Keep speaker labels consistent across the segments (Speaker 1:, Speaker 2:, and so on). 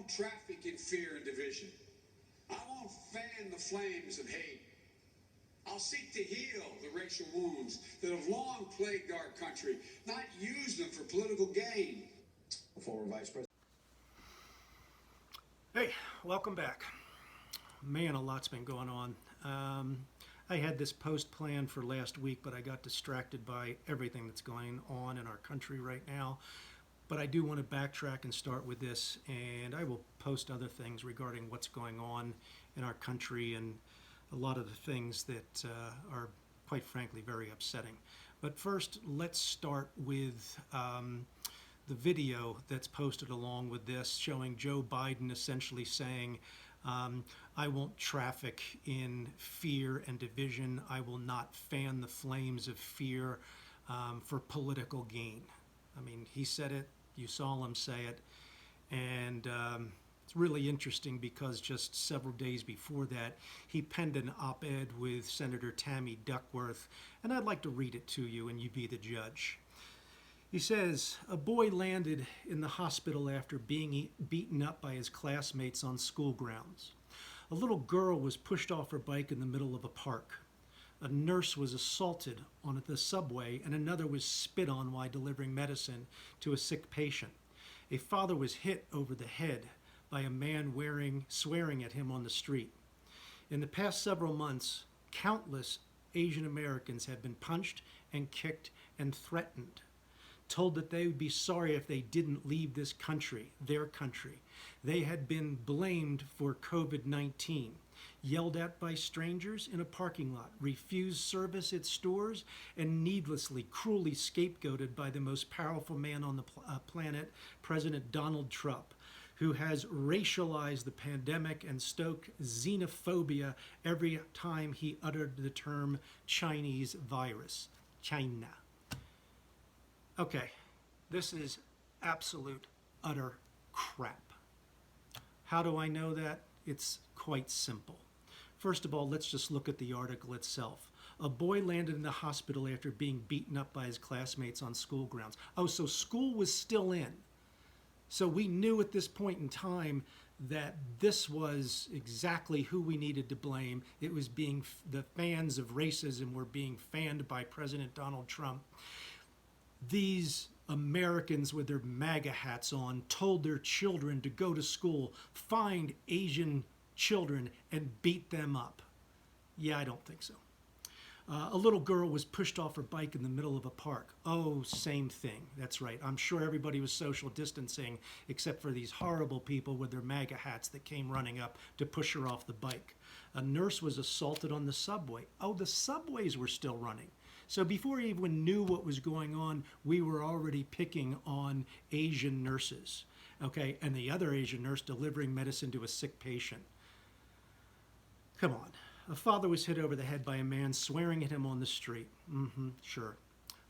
Speaker 1: won't traffic in fear and division. I won't fan the flames of hate. I'll seek to heal the racial wounds that have long plagued our country, not use them for political gain.
Speaker 2: Former Vice President.
Speaker 3: Hey, welcome back. Man, a lot's been going on. I had this post planned for last week, but I got distracted by everything that's going on in our country right now. But I do want to backtrack and start with this, and I will post other things regarding what's going on in our country and a lot of the things that are, quite frankly, very upsetting. But first, let's start with the video that's posted along with this, showing Joe Biden essentially saying, I won't traffic in fear and division. I will not fan the flames of fear for political gain. I mean, he said it, you saw him say it, and it's really interesting because just several days before that, he penned an op-ed with Senator Tammy Duckworth, and I'd like to read it to you and you be the judge. He says, a boy landed in the hospital after being beaten up by his classmates on school grounds. A little girl was pushed off her bike in the middle of a park. A nurse was assaulted on the subway, and another was spit on while delivering medicine to a sick patient. A father was hit over the head by a man swearing at him on the street. In the past several months, countless Asian Americans have been punched and kicked and threatened, told that they would be sorry if they didn't leave this country, their country. They had been blamed for COVID-19, yelled at by strangers in a parking lot, refused service at stores, and needlessly, cruelly scapegoated by the most powerful man on the planet, President Donald Trump, who has racialized the pandemic and stoked xenophobia every time he uttered the term Chinese virus. China. Okay, this is absolute, utter crap. How do I know that? It's quite simple. First of all, let's just look at the article itself. A boy landed in the hospital after being beaten up by his classmates on school grounds. Oh, so school was still in. So we knew at this point in time that this was exactly who we needed to blame. It was the fans of racism were being fanned by President Donald Trump. These Americans with their MAGA hats on told their children to go to school, find Asian children, and beat them up. Yeah, I don't think so. A little girl was pushed off her bike in the middle of a park. Oh, same thing. That's right. I'm sure everybody was social distancing except for these horrible people with their MAGA hats that came running up to push her off the bike. A nurse was assaulted on the subway. Oh, the subways were still running. So before we even knew what was going on, we were already picking on Asian nurses, okay? And the other Asian nurse delivering medicine to a sick patient. Come on. A father was hit over the head by a man swearing at him on the street. Sure.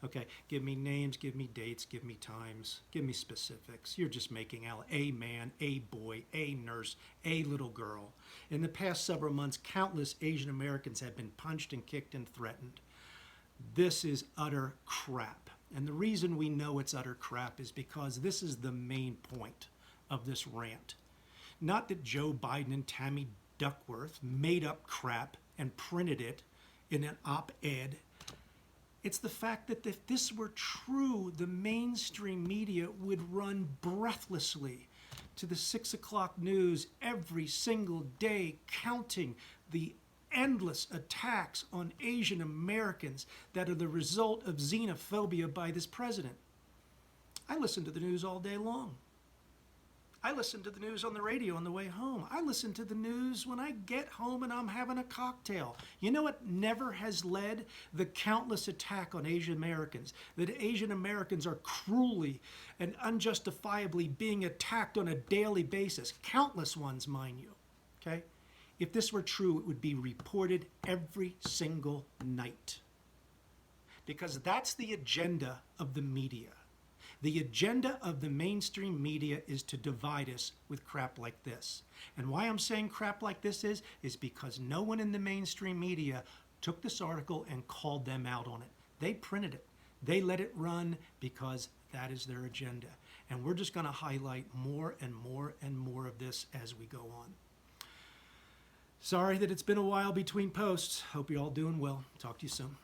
Speaker 3: Okay, give me names, give me dates, give me times, give me specifics. You're just making out a man, a boy, a nurse, a little girl. In the past several months, countless Asian Americans have been punched and kicked and threatened. This is utter crap. And the reason we know it's utter crap is because this is the main point of this rant. Not that Joe Biden and Tammy Duckworth made up crap and printed it in an op-ed. It's the fact that if this were true, the mainstream media would run breathlessly to the 6 o'clock news every single day, counting the endless attacks on Asian Americans that are the result of xenophobia by this president. I listen to the news all day long. I listen to the news on the radio on the way home. I listen to the news when I get home and I'm having a cocktail. You know what never has led? The countless attack on Asian Americans. That Asian Americans are cruelly and unjustifiably being attacked on a daily basis. Countless ones, mind you. Okay? If this were true, it would be reported every single night. Because that's the agenda of the media. The agenda of the mainstream media is to divide us with crap like this. And why I'm saying crap like this is because no one in the mainstream media took this article and called them out on it. They printed it. They let it run because that is their agenda. And we're just going to highlight more and more and more of this as we go on. Sorry that it's been a while between posts. Hope you're all doing well. Talk to you soon.